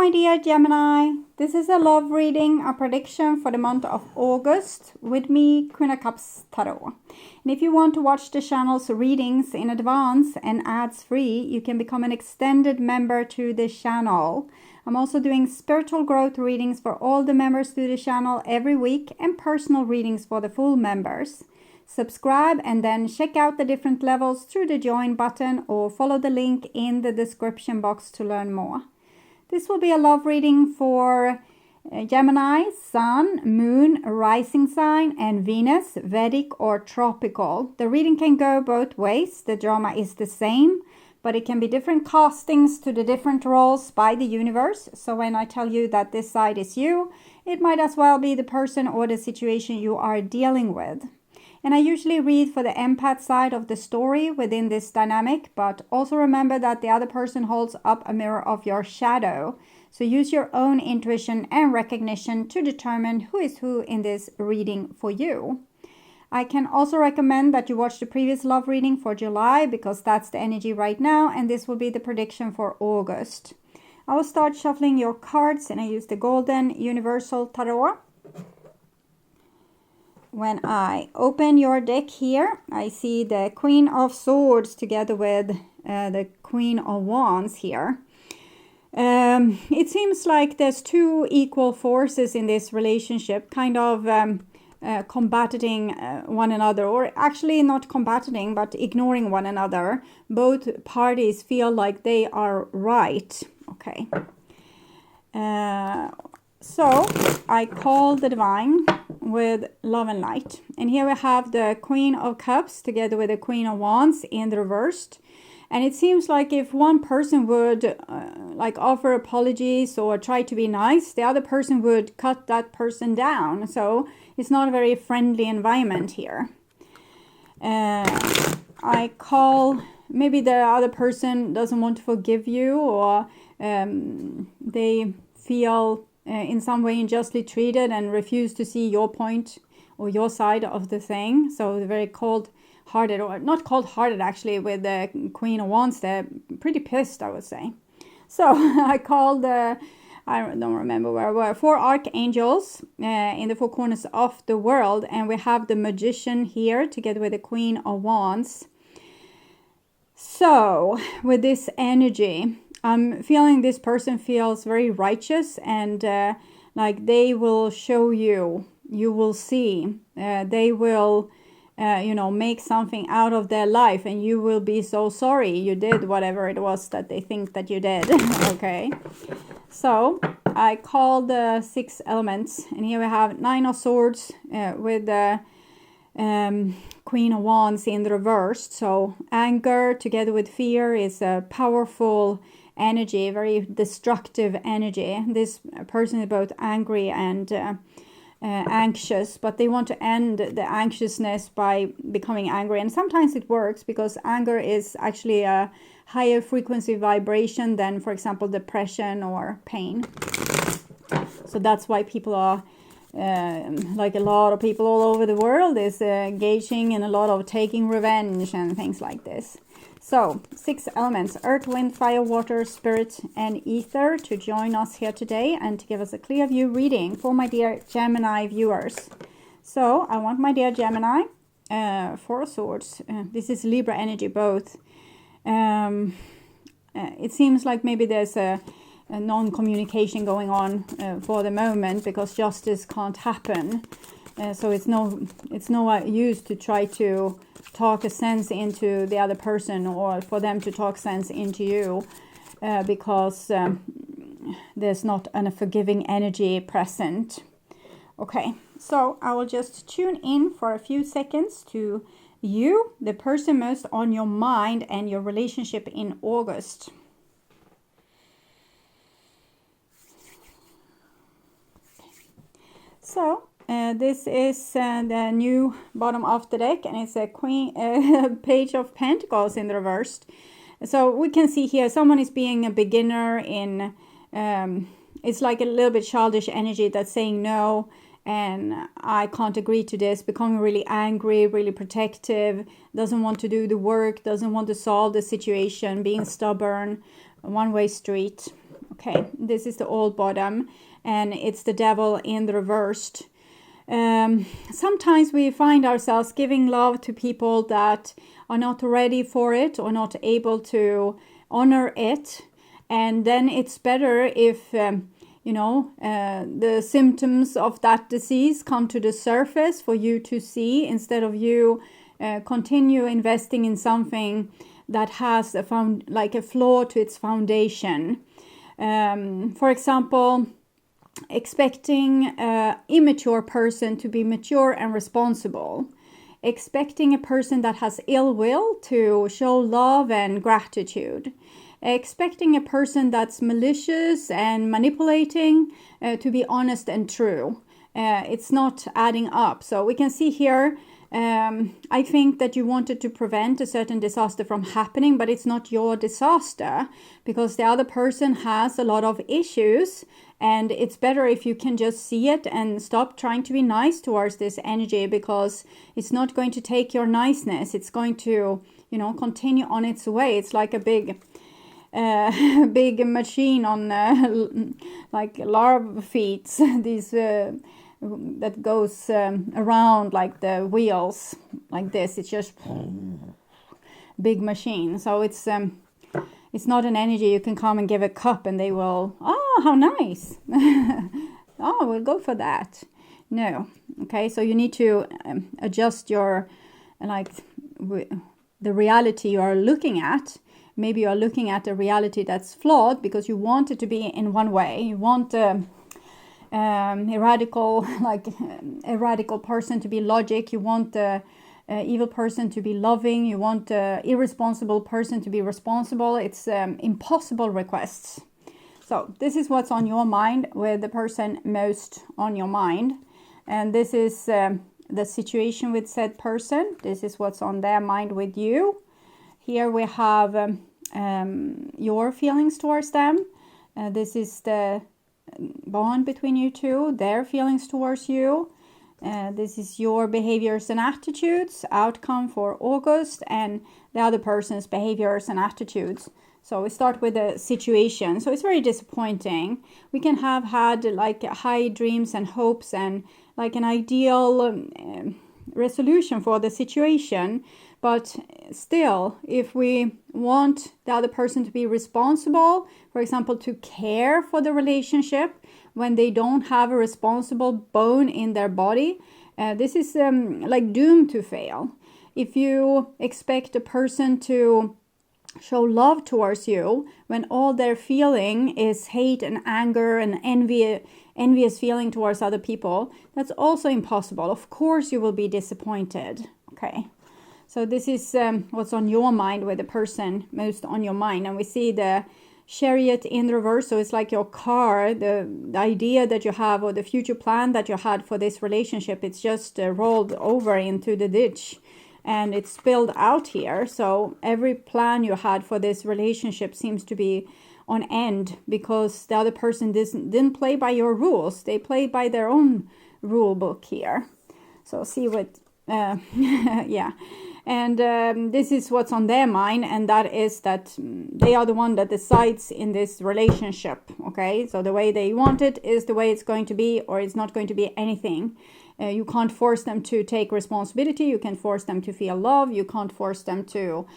my dear Gemini. This is a love reading, a prediction for the month of August with me, Queen of Cups Tarot. And if you want to watch the channel's readings in advance and ads free, you can become an extended member to the channel. I'm also doing spiritual growth readings for all the members to the channel every week and personal readings for the full members. Subscribe and then check out the different levels through the join button or follow the link in the description box to learn more. This will be a love reading for Gemini, Sun, Moon, Rising Sign, and Venus, Vedic or Tropical. The reading can go both ways. The drama is the same, but it can be different castings to the different roles by the universe. So when I tell you that this side is you, it might as well be the person or the situation you are dealing with. And I usually read for the empath side of the story within this dynamic, but also remember that the other person holds up a mirror of your shadow. So use your own intuition and recognition to determine who is who in this reading for you. I can also recommend that you watch the previous love reading for July because that's the energy right now, and this will be the prediction for August. I will start shuffling your cards, and I use the Golden Universal Tarot. When I open your deck here, I see the Queen of Swords together with the Queen of Wands here. It seems like there's two equal forces in this relationship, kind of combating one another, or actually not combating, but ignoring one another. Both parties feel like they are right. Okay. So I call the divine with love and light. And here we have the Queen of Cups together with the Queen of Wands in the reversed. And it seems like if one person would like offer apologies or try to be nice, the other person would cut that person down. So it's not a very friendly environment here. I call, maybe the other person doesn't want to forgive you, or they feel in some way unjustly treated and refuse to see your point or your side of the thing. So they're very cold-hearted, or not cold-hearted actually, with the Queen of Wands. They're pretty pissed, I would say. So I called I don't remember where we were, 4 archangels in the 4 corners of the world, and we have the Magician here together with the Queen of Wands. So with this energy, I'm feeling this person feels very righteous, and like they will show you, you will see, they will, you know, make something out of their life, and you will be so sorry you did whatever it was that they think that you did. Okay. So I call the 6 elements, and here we have 9 of Swords with the Queen of Wands in the reverse. So anger together with fear is a powerful energy, very destructive energy. This person is both angry and anxious, but they want to end the anxiousness by becoming angry. And sometimes it works because anger is actually a higher frequency vibration than, for example, depression or pain. So that's why people are like a lot of people all over the world is engaging in a lot of taking revenge and things like this. So 6 elements, earth, wind, fire, water, spirit, and ether, to join us here today and to give us a clear view reading for my dear Gemini viewers. So I want my dear Gemini, 4 swords. This is Libra energy both. It seems like maybe there's a non-communication going on for the moment because justice can't happen. So it's no use to try to talk a sense into the other person, or for them to talk sense into you, because there's not a forgiving energy present. Okay, so I will just tune in for a few seconds to you, the person most on your mind, and your relationship in August. So this is the new bottom of the deck, and it's a Page of Pentacles in the reversed. So we can see here someone is being a beginner in, it's like a little bit childish energy that's saying no, and I can't agree to this, becoming really angry, really protective, doesn't want to do the work, doesn't want to solve the situation, being stubborn, a one-way street. Okay, this is the old bottom, and it's the devil in the reversed. Sometimes we find ourselves giving love to people that are not ready for it or not able to honor it. And then it's better if, the symptoms of that disease come to the surface for you to see, instead of you continue investing in something that has a flaw to its foundation. For example, expecting an immature person to be mature and responsible. Expecting a person that has ill will to show love and gratitude. Expecting a person that's malicious and manipulating to be honest and true. It's not adding up. So we can see here, I think that you wanted to prevent a certain disaster from happening, but it's not your disaster, because the other person has a lot of issues, and it's better if you can just see it and stop trying to be nice towards this energy, because it's not going to take your niceness. It's going to, continue on its way. It's like a big machine on like larva feet, these that goes around like the wheels like this. It's just big machine. So it's not an energy you can come and give a cup and they will, oh, how nice. Oh, we'll go for that. No. Okay, so you need to adjust your, the reality you are looking at. Maybe you are looking at a reality that's flawed because you want it to be in one way. You want a radical person to be logic. You want a evil person to be loving. You want a irresponsible person to be responsible. It's impossible requests. So this is what's on your mind with the person most on your mind. And this is the situation with said person. This is what's on their mind with you. Here we have your feelings towards them. This is the bond between you two, their feelings towards you. This is your behaviors and attitudes, outcome for August, and the other person's behaviors and attitudes. So we start with the situation. So it's very disappointing. We can have had like high dreams and hopes and like an ideal resolution for the situation. But still, if we want the other person to be responsible, for example, to care for the relationship when they don't have a responsible bone in their body, this is like doomed to fail. If you expect a person to show love towards you when all they're feeling is hate and anger and envious feeling towards other people, that's also impossible. Of course you will be disappointed. Okay. So this is what's on your mind with the person most on your mind. And we see the Chariot in reverse. So it's like your car, the idea that you have or the future plan that you had for this relationship. It's just rolled over into the ditch and it's spilled out here. So every plan you had for this relationship seems to be on end because the other person didn't play by your rules. They played by their own rule book here. So see what, yeah. And this is what's on their mind, and that is that they are the one that decides in this relationship, okay? So the way they want it is the way it's going to be, or it's not going to be anything. You can't force them to take responsibility. You can't force them to feel love. You can't force them to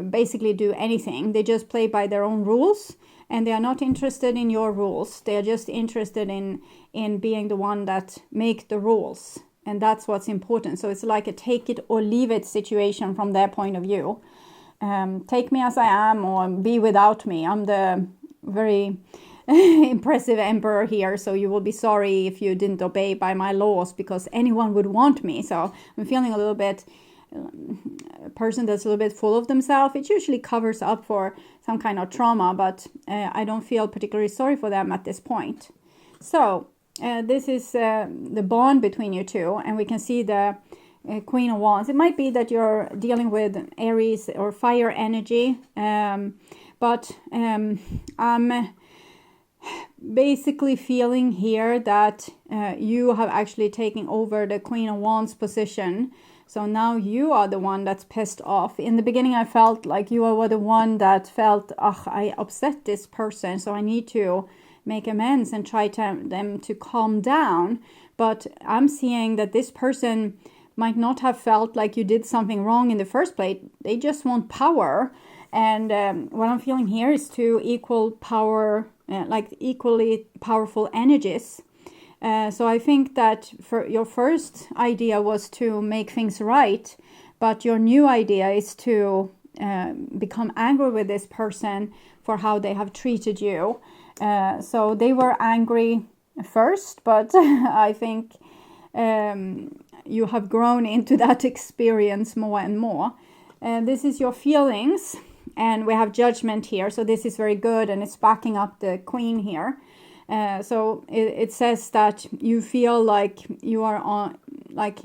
basically do anything. They just play by their own rules, and they are not interested in your rules. They are just interested in being the one that make the rules. And that's what's important. So it's like a take it or leave it situation from their point of view. Take me as I am or be without me. I'm the very impressive emperor here. So you will be sorry if you didn't obey by my laws because anyone would want me. So I'm feeling a little bit, a person that's a little bit full of themselves. It usually covers up for some kind of trauma, but I don't feel particularly sorry for them at this point. So this is the bond between you two, and we can see the Queen of Wands. It might be that you're dealing with Aries or fire energy, but I'm basically feeling here that you have actually taken over the Queen of Wands position So now you are the one that's pissed off. In the beginning, I felt like you were the one that felt, I upset this person, so I need to make amends and try them to calm down. But I'm seeing that this person might not have felt like you did something wrong in the first place. They just want power. And what I'm feeling here is two equal power, like equally powerful energies. So I think that for your first idea was to make things right, but your new idea is to become angry with this person for how they have treated you. So they were angry first, but I think you have grown into that experience more and more. This is your feelings, and we have judgment here, so this is very good, and it's backing up the queen here. So it says that you feel like you are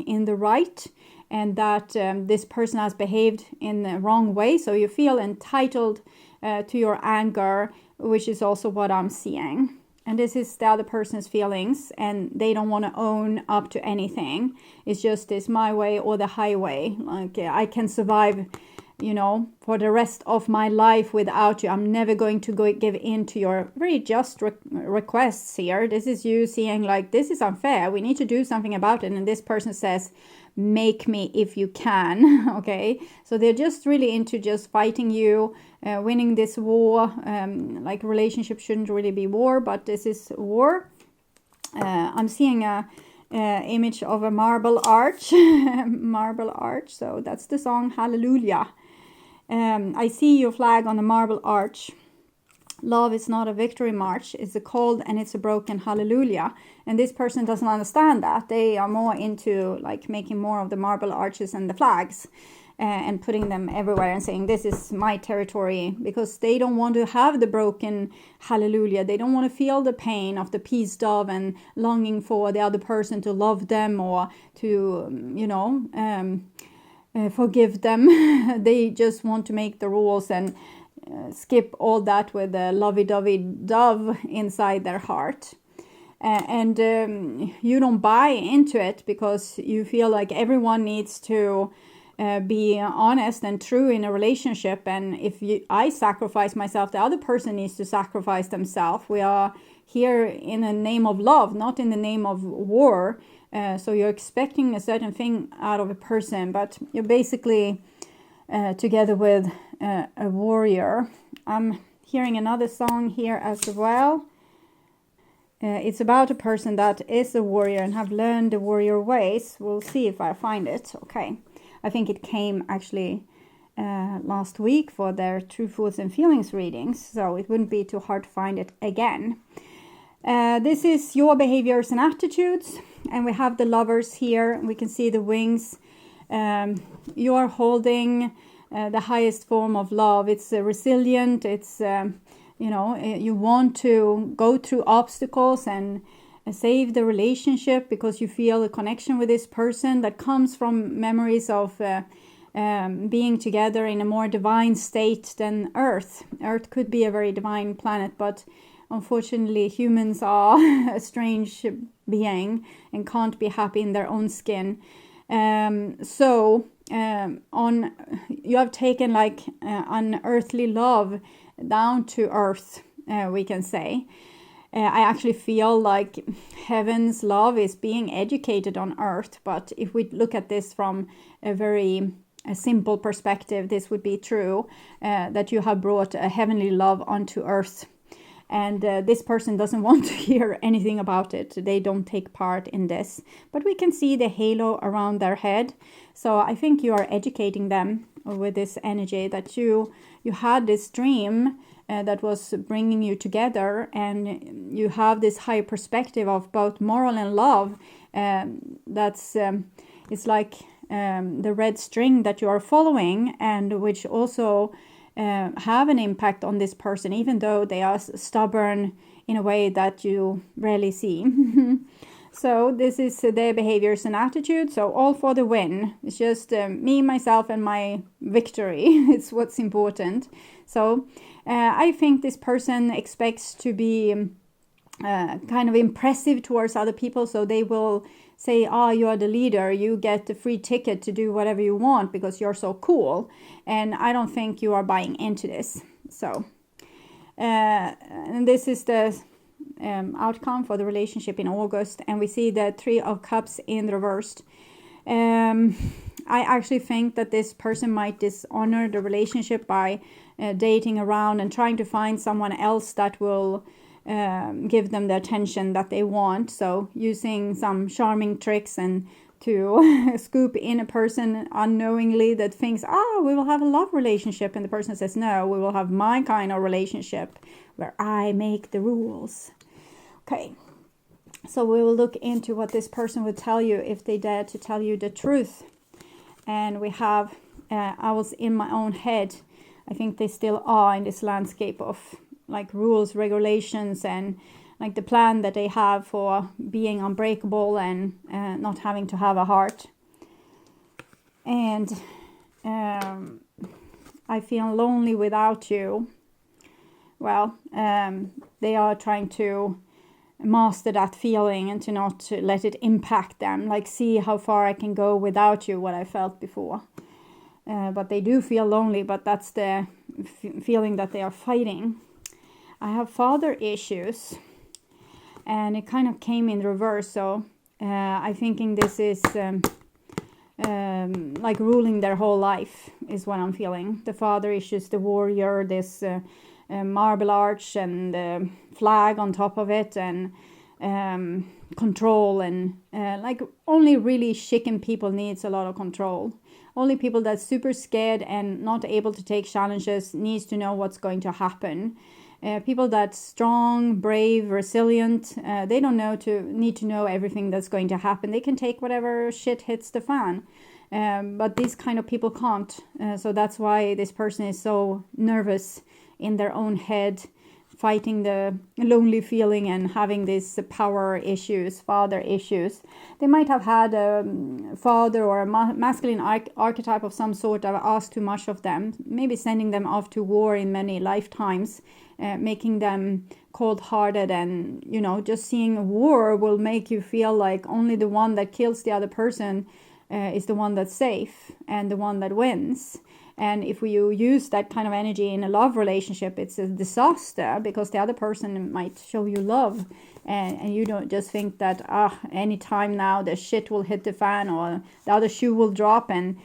in the right, and that this person has behaved in the wrong way, so you feel entitled to your anger, which is also what I'm seeing. And this is the other person's feelings, and they don't want to own up to anything. It's just it's my way or the highway. Like I can survive, for the rest of my life without you. I'm never going to give in to your very just requests here. This is you seeing like, this is unfair. We need to do something about it. And this person says, make me if you can. Okay. So they're just really into just fighting you, winning this war. Like relationship shouldn't really be war, but this is war. I'm seeing a image of a marble arch. Marble arch. So that's the song Hallelujah. I see your flag on the marble arch. Love is not a victory march. It's a cold and it's a broken hallelujah. And this person doesn't understand that. They are more into like making more of the marble arches and the flags and putting them everywhere and saying, this is my territory, because they don't want to have the broken hallelujah. They don't want to feel the pain of the peace dove and longing for the other person to love them or to, forgive them. They just want to make the rules and skip all that with a lovey-dovey dove inside their heart. And you don't buy into it because you feel like everyone needs to be honest and true in a relationship. And if I sacrifice myself, the other person needs to sacrifice themselves. We are here in the name of love, not in the name of war. So you're expecting a certain thing out of a person, but you're basically together with a warrior. I'm hearing another song here as well. It's about a person that is a warrior and have learned the warrior ways. We'll see if I find it. Okay. I think it came actually last week for their True Thoughts and Feelings readings, so it wouldn't be too hard to find it again. This is your behaviors and attitudes, and we have the lovers here. We can see the wings. You are holding the highest form of love. It's resilient. It's you want to go through obstacles and save the relationship because you feel a connection with this person that comes from memories of being together in a more divine state than Earth. Earth could be a very divine planet, but unfortunately, humans are a strange being and can't be happy in their own skin. You have taken like unearthly love down to earth, we can say. I actually feel like heaven's love is being educated on earth. But if we look at this from a very simple perspective, this would be true, that you have brought a heavenly love onto earth. And this person doesn't want to hear anything about it. They don't take part in this. But we can see the halo around their head. So I think you are educating them with this energy that you had this dream that was bringing you together. And you have this high perspective of both moral and love. It's like the red string that you are following, and which also have an impact on this person, even though they are stubborn in a way that you rarely see. So this is their behaviors and attitudes. So all for the win. It's just me, myself, and my victory. It's what's important. So I think this person expects to be kind of impressive towards other people. So they will say, you are the leader, you get the free ticket to do whatever you want because you're so cool. And I don't think you are buying into this. So, and this is the outcome for the relationship in August. And we see the Three of Cups in reversed. I actually think that this person might dishonor the relationship by dating around and trying to find someone else that will give them the attention that they want. So using some charming tricks and to scoop in a person unknowingly that thinks, we will have a love relationship. And the person says, no, we will have my kind of relationship where I make the rules. Okay. So we will look into what this person would tell you if they dare to tell you the truth. And we have, I was in my own head. I think they still are in this landscape of like rules, regulations, and like the plan that they have for being unbreakable and not having to have a heart. And I feel lonely without you. Well, they are trying to master that feeling and to not let it impact them, like see how far I can go without you, what I felt before. But they do feel lonely, but that's the feeling that they are fighting. I have father issues, and it kind of came in reverse, so I'm thinking this is like ruling their whole life is what I'm feeling. The father issues, the warrior, this marble arch and the flag on top of it, and control, and like only really chicken people needs a lot of control. Only people that's super scared and not able to take challenges needs to know what's going to happen. People that's strong, brave, resilient, they don't need to know everything that's going to happen. They can take whatever shit hits the fan. But these kind of people can't. So that's why this person is so nervous in their own head, fighting the lonely feeling and having these power issues, father issues. They might have had a father or a masculine archetype of some sort that asked too much of them, maybe sending them off to war in many lifetimes, making them cold-hearted, and, you know, just seeing a war will make you feel like only the one that kills the other person is the one that's safe and the one that wins. And if you use that kind of energy in a love relationship, it's a disaster, because the other person might show you love, and you don't just think that, anytime now the shit will hit the fan or the other shoe will drop, and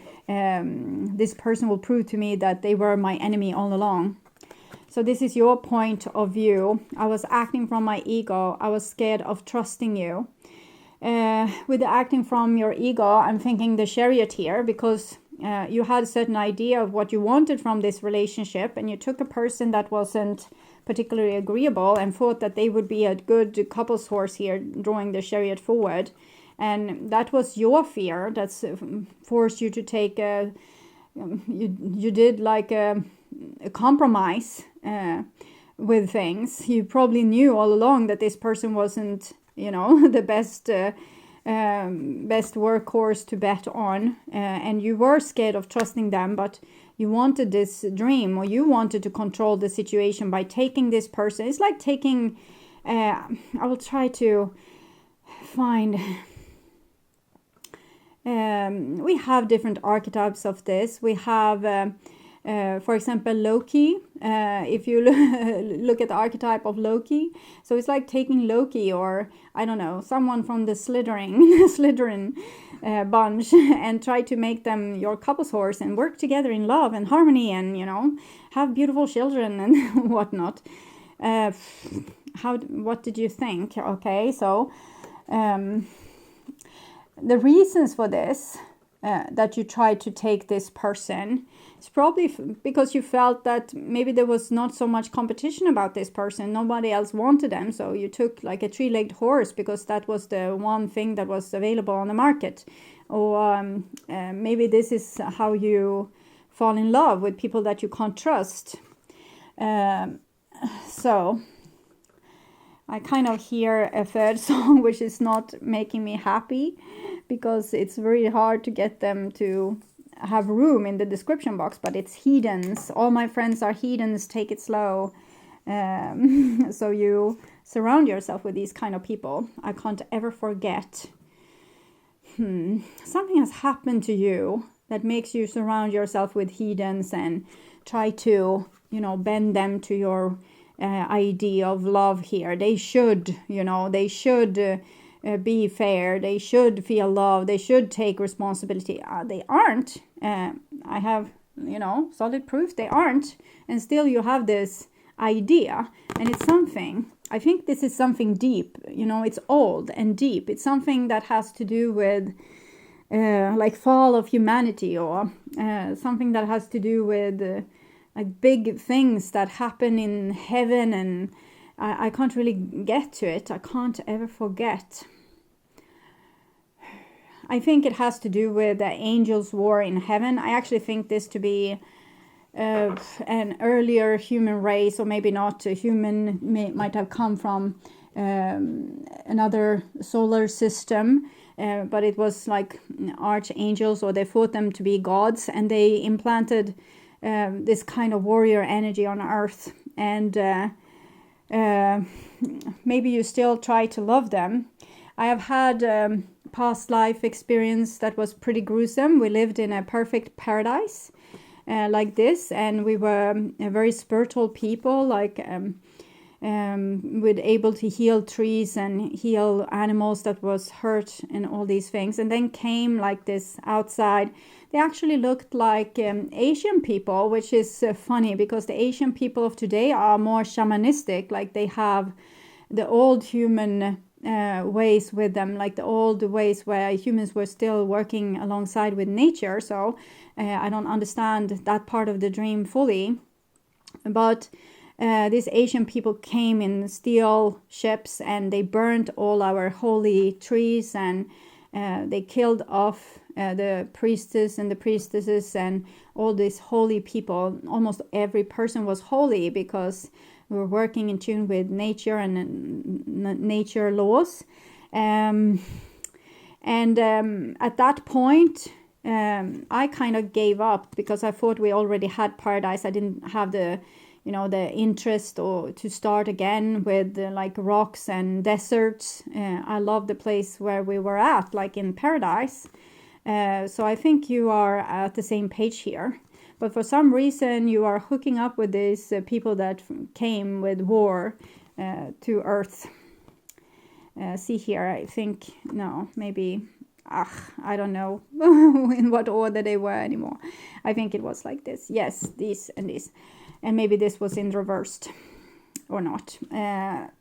this person will prove to me that they were my enemy all along. So this is your point of view. I was acting from my ego. I was scared of trusting you. With the acting from your ego, I'm thinking the Chariot here, because you had a certain idea of what you wanted from this relationship, and you took a person that wasn't particularly agreeable and thought that they would be a good couple's horse here, drawing the Chariot forward. And that was your fear that's forced you to take you did like a compromise with things. You probably knew all along that this person wasn't, you know, the best workhorse to bet on, and you were scared of trusting them, but you wanted this dream, or you wanted to control the situation by taking this person. It's like taking, I will try to find, we have different archetypes of this. We have, for example, Loki. If you look at the archetype of Loki, so it's like taking Loki, or I don't know, someone from the Slytherin bunch, and try to make them your couple's horse and work together in love and harmony, and, you know, have beautiful children and whatnot. What did you think? Okay, so the reasons for this, that you tried to take this person, it's probably because you felt that maybe there was not so much competition about this person. Nobody else wanted them. So you took like a three-legged horse because that was the one thing that was available on the market. Or maybe this is how you fall in love with people that you can't trust. So I kind of hear a third song, which is not making me happy, because it's very hard to get them to have room in the description box, but it's heathens. All my friends are heathens, take it slow. So you surround yourself with these kind of people. I can't ever forget something has happened to you that makes you surround yourself with heathens and try to, bend them to your idea of love here. They should, be fair. They should feel love. They should take responsibility. They aren't. I have, solid proof they aren't. And still you have this idea. And it's something, I think this is something deep. It's old and deep. It's something that has to do with like fall of humanity, or something that has to do with like big things that happen in heaven, and I can't really get to it. I can't ever forget. I think it has to do with the angels' war in heaven. I actually think this to be an earlier human race, or maybe not. A human might have come from another solar system, but it was like archangels, or they thought them to be gods, and they implanted this kind of warrior energy on earth. And maybe you still try to love them. I have had past life experience that was pretty gruesome. We lived in a perfect paradise like this, and we were very spiritual people, like with able to heal trees and heal animals that was hurt and all these things. And then came like this outside. They actually looked like Asian people, which is funny, because the Asian people of today are more shamanistic, like they have the old human ways with them, like the old ways where humans were still working alongside with nature. So I don't understand that part of the dream fully. But these Asian people came in steel ships, and they burned all our holy trees, and they killed off the priestess and the priestesses and all these holy people. Almost every person was holy, because we were working in tune with nature and nature laws. At that point, I kind of gave up, because I thought we already had paradise. I didn't have the interest or to start again with like rocks and deserts. I love the place where we were at, like in paradise. So I think you are at the same page here. But for some reason, you are hooking up with these people that came with war to Earth. See here, I think, no, maybe, I don't know in what order they were anymore. I think it was like this. Yes, this and this. And maybe this was in reversed or not.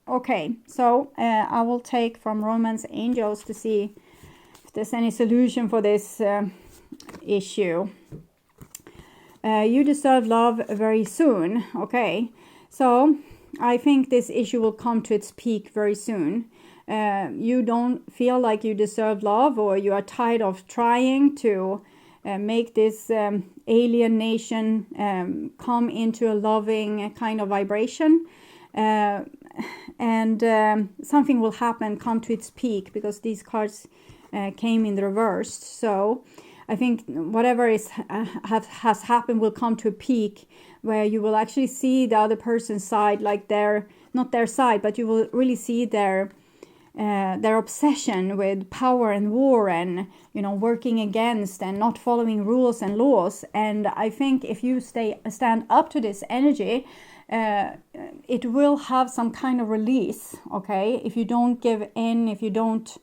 Okay, so I will take from Romance Angels to see if there's any solution for this issue. You deserve love very soon. Okay, so I think this issue will come to its peak very soon. You don't feel like you deserve love, or you are tired of trying to make this alien nation come into a loving kind of vibration. And something will happen, come to its peak, because these cards came in the reversed. So I think whatever has happened will come to a peak, where you will actually see the other person's side, like not their side, but you will really see their obsession with power and war, and working against and not following rules and laws. And I think if you stand up to this energy, it will have some kind of release. Okay, if you don't give in, if you don't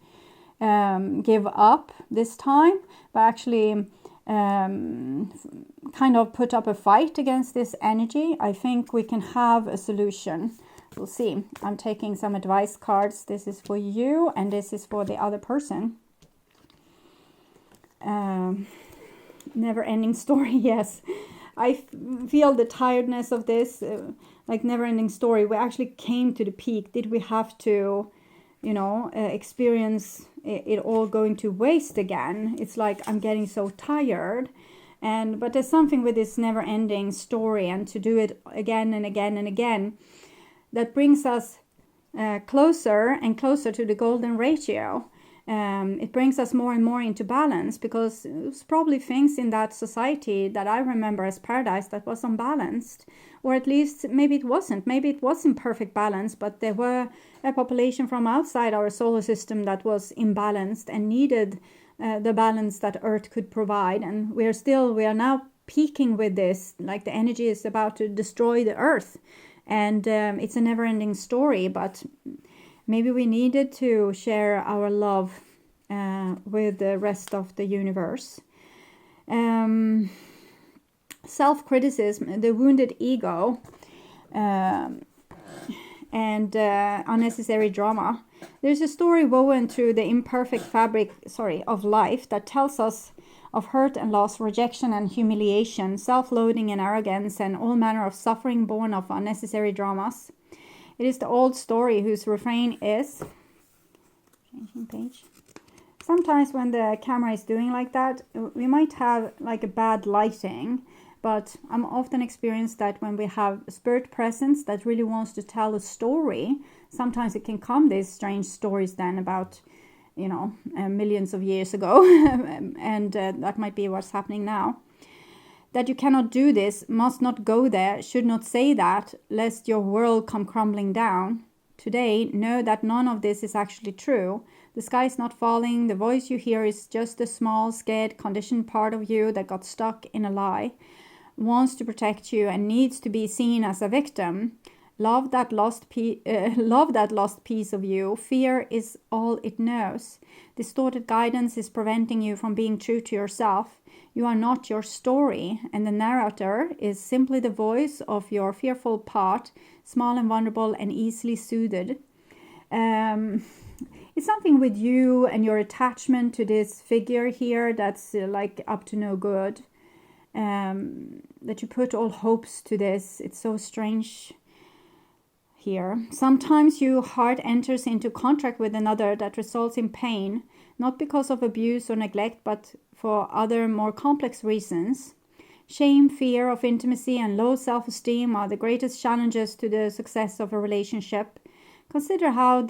give up this time, but actually kind of put up a fight against this energy, I think we can have a solution. We'll see. I'm taking some advice cards. This is for you, and this is for the other person. Never-ending story. Yes, I feel the tiredness of this, like never-ending story. We actually came to the peak. Did we have to, experience it all going to waste again? It's like I'm getting so tired. But there's something with this never-ending story, and to do it again and again and again, that brings us closer and closer to the golden ratio. It brings us more and more into balance, because there's probably things in that society that I remember as paradise that was unbalanced, or at least maybe it wasn't. Maybe it was in perfect balance, but there were a population from outside our solar system that was imbalanced and needed the balance that Earth could provide. And we are now peaking with this, like the energy is about to destroy the Earth. And it's a never-ending story, but maybe we needed to share our love with the rest of the universe. Self-criticism, the wounded ego, and unnecessary drama. There's a story woven through the imperfect fabric, of life that tells us of hurt and loss, rejection and humiliation, self-loathing and arrogance, and all manner of suffering born of unnecessary dramas. It is the old story whose refrain is... Changing page. Sometimes when the camera is doing like that, we might have like a bad lighting, but I'm often experienced that when we have spirit presence that really wants to tell a story, sometimes it can come these strange stories then about, millions of years ago, and that might be what's happening now. That you cannot do this, must not go there, should not say that, lest your world come crumbling down. Today, know that none of this is actually true. The sky is not falling, the voice you hear is just a small, scared, conditioned part of you that got stuck in a lie, wants to protect you and needs to be seen as a victim. Love that lost piece of you. Fear is all it knows. Distorted guidance is preventing you from being true to yourself. You are not your story, and the narrator is simply the voice of your fearful part, small and vulnerable and easily soothed. It's something with you and your attachment to this figure here that's like up to no good. That you put all hopes to this. It's so strange here. Sometimes your heart enters into contract with another that results in pain, not because of abuse or neglect, but for other more complex reasons. Shame, fear of intimacy, and low self-esteem are the greatest challenges to the success of a relationship. Consider how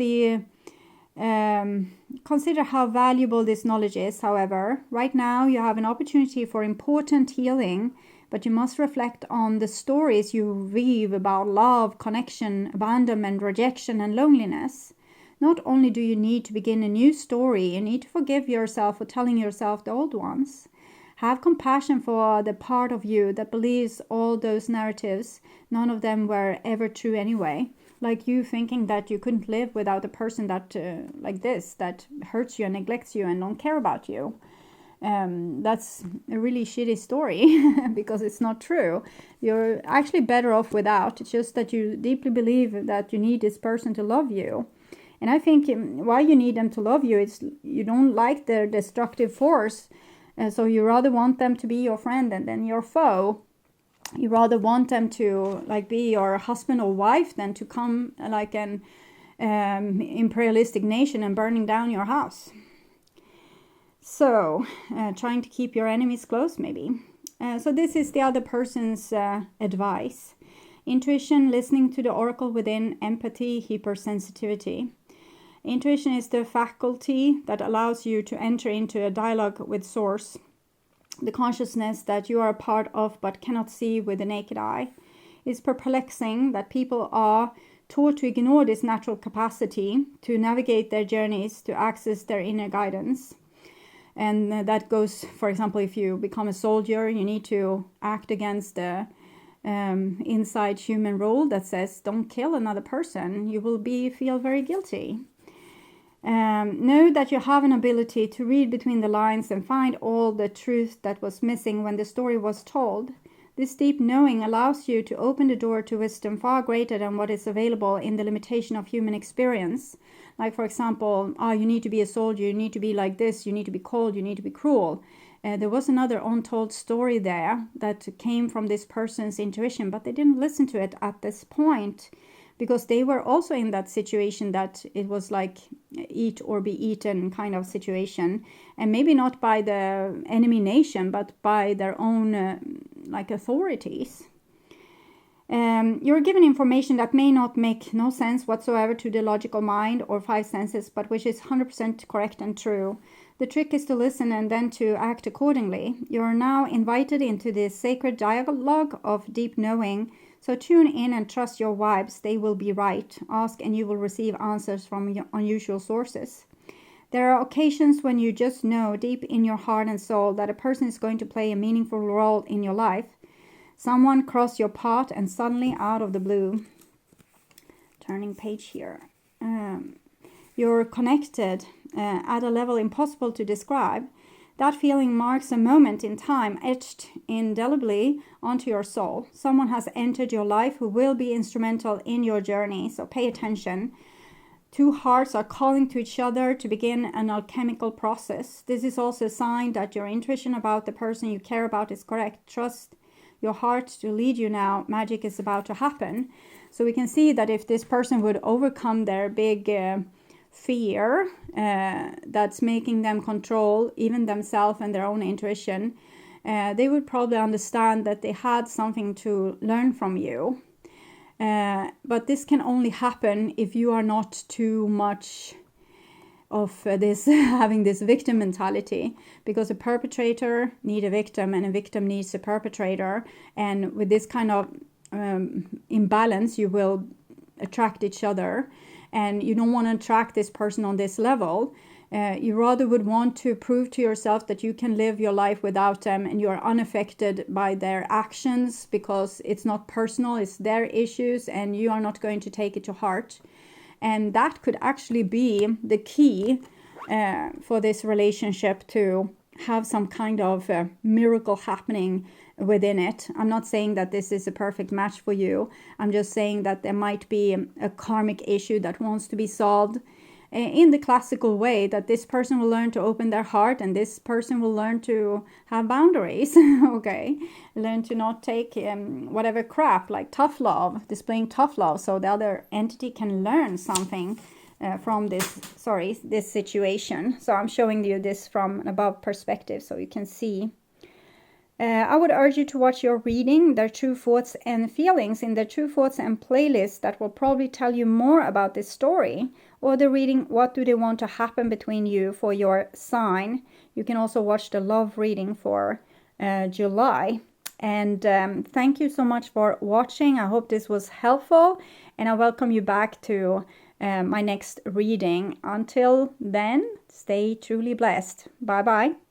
valuable this knowledge is, however. Right now you have an opportunity for important healing, but you must reflect on the stories you weave about love, connection, abandonment, rejection, and loneliness. Not only do you need to begin a new story, you need to forgive yourself for telling yourself the old ones. Have compassion for the part of you that believes all those narratives, none of them were ever true anyway. Like you thinking that you couldn't live without a person that like this, that hurts you and neglects you and don't care about you. That's a really shitty story because it's not true. You're actually better off without. It's just that you deeply believe that you need this person to love you. And I think why you need them to love you is you don't like their destructive force. So you rather want them to be your friend than your foe. You rather want them to like be your husband or wife than to come like an imperialistic nation and burning down your house. So, trying to keep your enemies close, maybe. So this is the other person's advice. Intuition, listening to the oracle within, empathy, hypersensitivity. Intuition is the faculty that allows you to enter into a dialogue with Source, the consciousness that you are a part of but cannot see with the naked eye. It's perplexing that people are taught to ignore this natural capacity to navigate their journeys, to access their inner guidance. And that goes, for example, if you become a soldier, you need to act against the inside human rule that says, don't kill another person. You will feel very guilty. Know that you have an ability to read between the lines and find all the truth that was missing when the story was told. This deep knowing allows you to open the door to wisdom far greater than what is available in the limitation of human experience. Like, for example, you need to be a soldier, you need to be like this, you need to be cold, you need to be cruel. There was another untold story there that came from this person's intuition, but they didn't listen to it at this point because they were also in that situation that it was like eat or be eaten kind of situation. And maybe not by the enemy nation, but by their own authorities. You're given information that may not make no sense whatsoever to the logical mind or five senses, but which is 100% correct and true. The trick is to listen and then to act accordingly. You are now invited into this sacred dialogue of deep knowing, so tune in and trust your vibes. They will be right. Ask and you will receive answers from unusual sources. There are occasions when you just know deep in your heart and soul that a person is going to play a meaningful role in your life. Someone crossed your path and suddenly out of the blue. Turning page here. You're connected at a level impossible to describe. That feeling marks a moment in time etched indelibly onto your soul. Someone has entered your life who will be instrumental in your journey, so pay attention. Two hearts are calling to each other to begin an alchemical process. This is also a sign that your intuition about the person you care about is correct. Trust your heart to lead you now. Magic is about to happen. So we can see that if this person would overcome their big fear that's making them control even themselves and their own intuition, they would probably understand that they had something to learn from you. But this can only happen if you are not too much of this having this victim mentality, because a perpetrator needs a victim and a victim needs a perpetrator, and with this kind of imbalance you will attract each other, and you don't want to attract this person on this level. You rather would want to prove to yourself that you can live your life without them and you are unaffected by their actions because it's not personal, it's their issues and you are not going to take it to heart. And that could actually be the key for this relationship to have some kind of miracle happening within it. I'm not saying that this is a perfect match for you. I'm just saying that there might be a karmic issue that wants to be solved in the classical way, that this person will learn to open their heart and this person will learn to have boundaries. Okay, learn to not take whatever crap, like tough love, displaying tough love, so the other entity can learn something from this situation. So I'm showing you this from an above perspective so you can see. I would urge you to watch your reading, their true thoughts and feelings, in their true thoughts and playlist that will probably tell you more about this story, or the reading, what do they want to happen between you for your sign. You can also watch the love reading for July. And thank you so much for watching. I hope this was helpful, and I welcome you back to my next reading. Until then, stay truly blessed. Bye bye.